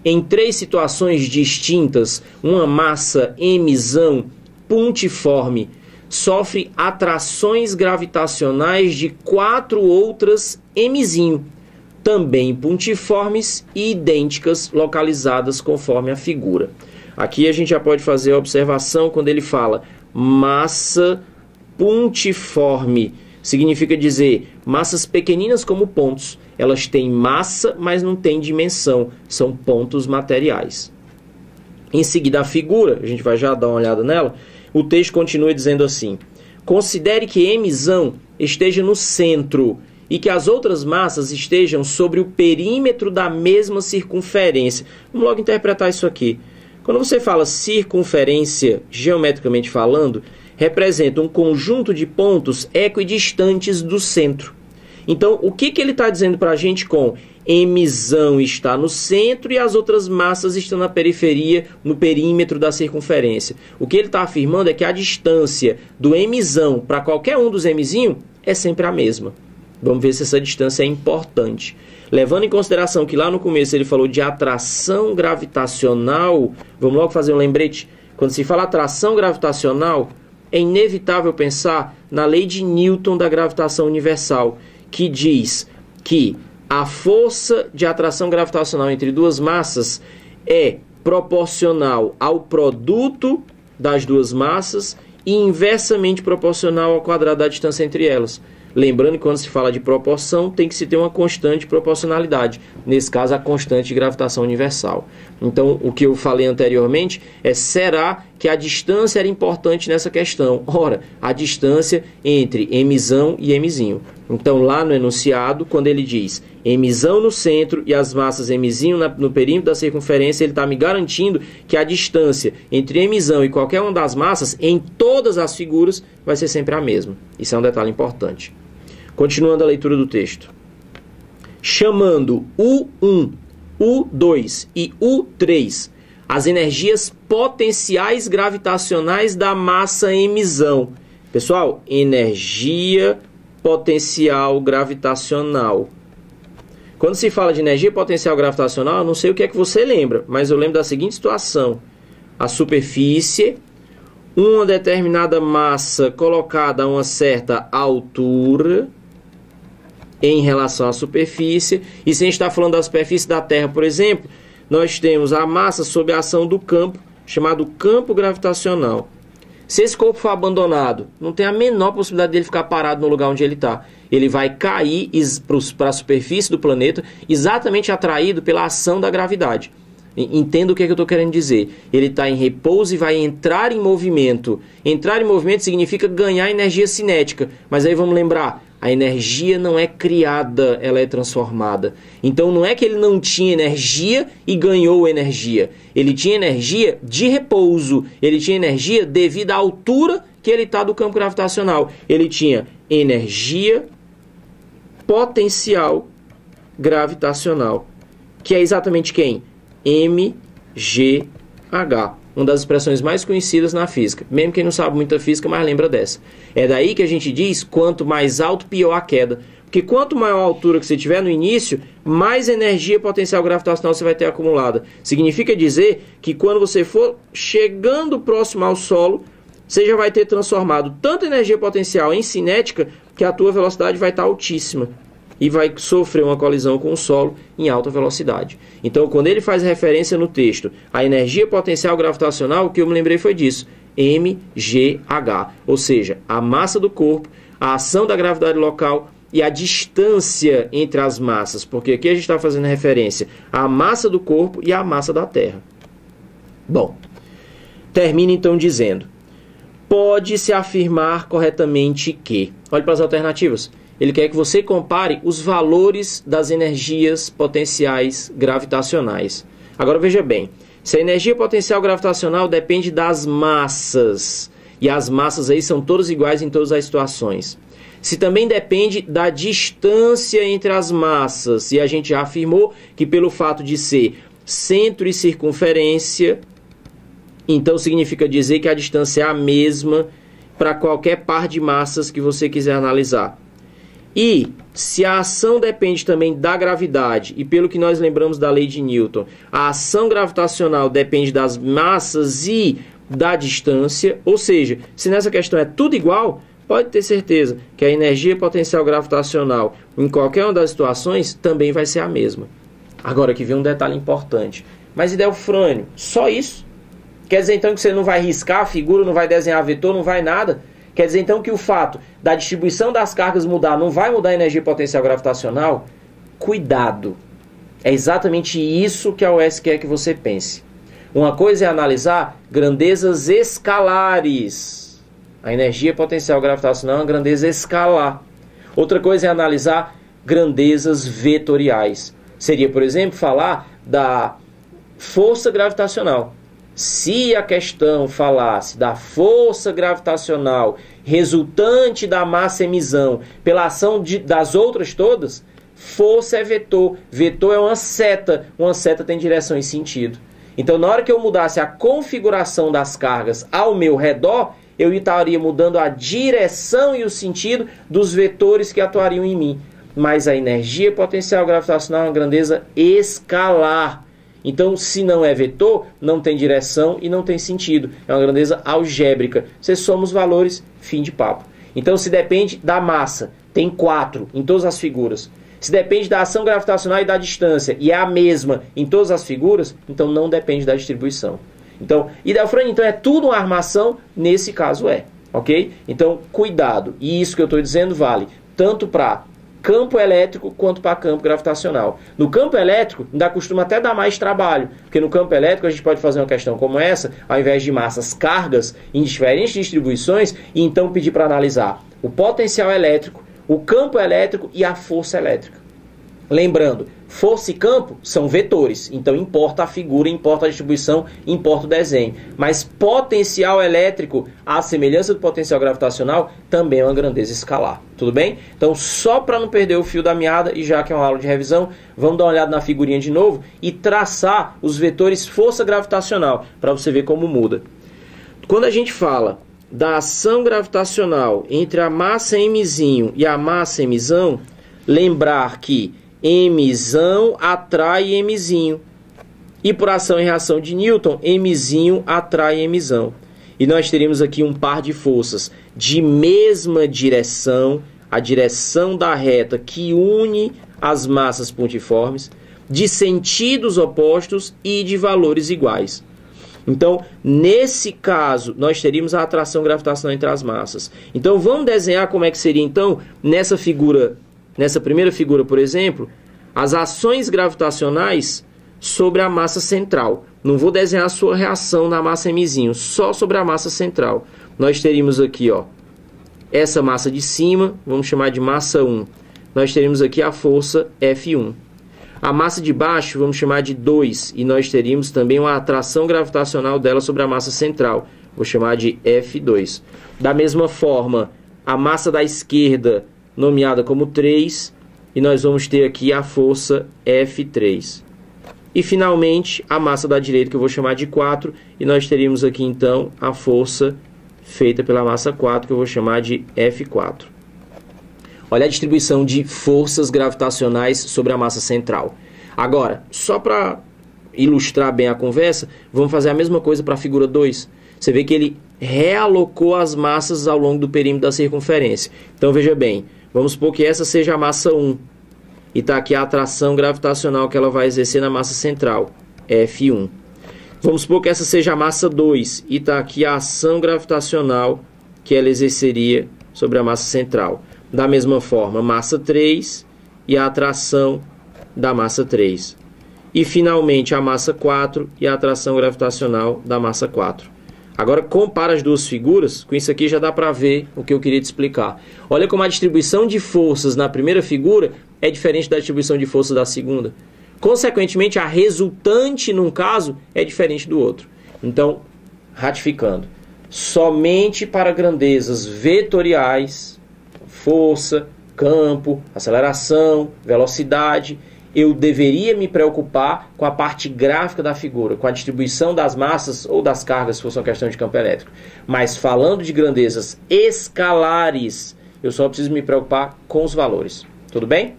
em 3 situações distintas, uma massa Mzão pontiforme sofre atrações gravitacionais de 4 outras Mzinho, também pontiformes e idênticas, localizadas conforme a figura. Aqui a gente já pode fazer a observação quando ele fala massa pontiforme. Significa dizer massas pequeninas como pontos. Elas têm massa, mas não têm dimensão. São pontos materiais. Em seguida, a figura, a gente vai já dar uma olhada nela. O texto continua dizendo assim: considere que Mzão esteja no centro e que as outras massas estejam sobre o perímetro da mesma circunferência. Vamos logo interpretar isso aqui. Quando você fala circunferência, geometricamente falando, representa um conjunto de pontos equidistantes do centro. Então, o que ele está dizendo para a gente com Mzão está no centro e as outras massas estão na periferia, no perímetro da circunferência? O que ele está afirmando é que a distância do Mzão para qualquer um dos Mzinhos é sempre a mesma. Vamos ver se essa distância é importante. Levando em consideração que lá no começo ele falou de atração gravitacional, vamos logo fazer um lembrete. Quando se fala atração gravitacional, é inevitável pensar na lei de Newton da gravitação universal, que diz que a força de atração gravitacional entre duas massas é proporcional ao produto das duas massas e inversamente proporcional ao quadrado da distância entre elas. Lembrando que quando se fala de proporção, tem que se ter uma constante de proporcionalidade. Nesse caso, a constante de gravitação universal. Então, o que eu falei anteriormente é: será que a distância era importante nessa questão? Ora, a distância entre Mzão e Mzinho. Então, lá no enunciado, quando ele diz Mzão no centro e as massas Mzinho no perímetro da circunferência, ele está me garantindo que a distância entre Mzão e qualquer uma das massas, em todas as figuras, vai ser sempre a mesma. Isso é um detalhe importante. Continuando a leitura do texto. Chamando U1, U2 e U3 as energias potenciais gravitacionais da massa Mzão. Pessoal, energia potencial gravitacional. Quando se fala de energia potencial gravitacional, eu não sei o que é que você lembra, mas eu lembro da seguinte situação: a superfície, uma determinada massa colocada a uma certa altura em relação à superfície. E se a gente está falando da superfície da Terra, por exemplo, nós temos a massa sob a ação do campo, chamado campo gravitacional. Se esse corpo for abandonado, não tem a menor possibilidade dele ficar parado no lugar onde ele está. Ele vai cair para a superfície do planeta, exatamente atraído pela ação da gravidade. Entenda o que é que eu estou querendo dizer. Ele está em repouso e vai entrar em movimento. Entrar em movimento significa ganhar energia cinética. Mas aí vamos lembrar, a energia não é criada, ela é transformada. Então não é que ele não tinha energia e ganhou energia. Ele tinha energia de repouso. Ele tinha energia devido à altura que ele está do campo gravitacional. Ele tinha energia potencial gravitacional. Que é exatamente quem? MGH, uma das expressões mais conhecidas na física. Mesmo quem não sabe muita física, mas lembra dessa. É daí que a gente diz: quanto mais alto, pior a queda. Porque quanto maior a altura que você tiver no início, mais energia potencial gravitacional você vai ter acumulada. Significa dizer que quando você for chegando próximo ao solo, você já vai ter transformado tanta energia potencial em cinética que a tua velocidade vai estar altíssima e vai sofrer uma colisão com o solo em alta velocidade. Então, quando ele faz referência no texto à energia potencial gravitacional, o que eu me lembrei foi disso: MGH, ou seja, a massa do corpo, a ação da gravidade local e a distância entre as massas, porque aqui a gente está fazendo referência à massa do corpo e à massa da Terra. Bom, termina então dizendo: pode-se afirmar corretamente que... Olhe para as alternativas. Ele quer que você compare os valores das energias potenciais gravitacionais. Agora veja bem, se a energia potencial gravitacional depende das massas, e as massas aí são todas iguais em todas as situações. Se também depende da distância entre as massas, e a gente já afirmou que pelo fato de ser centro e circunferência, então significa dizer que a distância é a mesma para qualquer par de massas que você quiser analisar. E se a ação depende também da gravidade, e pelo que nós lembramos da lei de Newton, a ação gravitacional depende das massas e da distância, ou seja, se nessa questão é tudo igual, pode ter certeza que a energia potencial gravitacional em qualquer uma das situações também vai ser a mesma. Agora aqui vem um detalhe importante. Mas Idelfrânio, só isso? Quer dizer então que você não vai riscar a figura, não vai desenhar vetor, não vai nada? Quer dizer então que o fato da distribuição das cargas mudar não vai mudar a energia potencial gravitacional? Cuidado! É exatamente isso que a UES quer que você pense. Uma coisa é analisar grandezas escalares. A energia potencial gravitacional é uma grandeza escalar. Outra coisa é analisar grandezas vetoriais. Seria, por exemplo, falar da força gravitacional. Se a questão falasse da força gravitacional resultante da massa emisão pela ação das outras todas, força é vetor. Vetor é uma seta tem direção e sentido. Então, na hora que eu mudasse a configuração das cargas ao meu redor, eu estaria mudando a direção e o sentido dos vetores que atuariam em mim. Mas a energia potencial gravitacional é uma grandeza escalar. Então, se não é vetor, não tem direção e não tem sentido. É uma grandeza algébrica. Você soma os valores, fim de papo. Então, se depende da massa, tem 4 em todas as figuras. Se depende da ação gravitacional e da distância, e é a mesma em todas as figuras, então não depende da distribuição. Então, Idelfrânio, então é tudo uma armação? Nesse caso é, ok? Então, cuidado. E isso que eu estou dizendo vale tanto para campo elétrico quanto para campo gravitacional. No campo elétrico, ainda costuma até dar mais trabalho, porque no campo elétrico a gente pode fazer uma questão como essa, ao invés de massas, cargas em diferentes distribuições, e então pedir para analisar o potencial elétrico, o campo elétrico e a força elétrica. Lembrando, força e campo são vetores, então importa a figura, importa a distribuição, importa o desenho. Mas potencial elétrico, à semelhança do potencial gravitacional, também é uma grandeza escalar. Tudo bem? Então, só para não perder o fio da meada, e já que é uma aula de revisão, vamos dar uma olhada na figurinha de novo e traçar os vetores força gravitacional, para você ver como muda. Quando a gente fala da ação gravitacional entre a massa mzinho e a massa mzão, lembrar que mzão atrai mzinho. E por ação e reação de Newton, mzinho atrai mzão. E nós teríamos aqui um par de forças de mesma direção, a direção da reta que une as massas pontiformes, de sentidos opostos e de valores iguais. Então, nesse caso, nós teríamos a atração gravitacional entre as massas. Então, vamos desenhar como é que seria, então, nessa figura. Nessa primeira figura, por exemplo, as ações gravitacionais sobre a massa central. Não vou desenhar a sua reação na massa mzinho, só sobre a massa central. Nós teríamos aqui, ó, essa massa de cima, vamos chamar de massa 1. Nós teríamos aqui a força F1. A massa de baixo, vamos chamar de 2, e nós teríamos também uma atração gravitacional dela sobre a massa central. Vou chamar de F2. Da mesma forma, a massa da esquerda, nomeada como 3, e nós vamos ter aqui a força F3. E finalmente a massa da direita, que eu vou chamar de 4, e nós teríamos aqui então a força feita pela massa 4, que eu vou chamar de F4. Olha a distribuição de forças gravitacionais sobre a massa central. Agora, só para ilustrar bem a conversa, vamos fazer a mesma coisa para a figura 2. Você vê que ele realocou as massas ao longo do perímetro da circunferência. Então veja bem, vamos supor que essa seja a massa 1. E está aqui a atração gravitacional que ela vai exercer na massa central, F1. Vamos supor que essa seja a massa 2. E está aqui a ação gravitacional que ela exerceria sobre a massa central. Da mesma forma, massa 3 e a atração da massa 3. E finalmente a massa 4 e a atração gravitacional da massa 4. Agora compara as duas figuras, com isso aqui já dá para ver o que eu queria te explicar. Olha como a distribuição de forças na primeira figura é diferente da distribuição de forças da segunda. Consequentemente, a resultante, num caso, é diferente do outro. Então, ratificando, somente para grandezas vetoriais, força, campo, aceleração, velocidade, eu deveria me preocupar com a parte gráfica da figura, com a distribuição das massas ou das cargas, se fosse uma questão de campo elétrico. Mas falando de grandezas escalares, eu só preciso me preocupar com os valores. Tudo bem?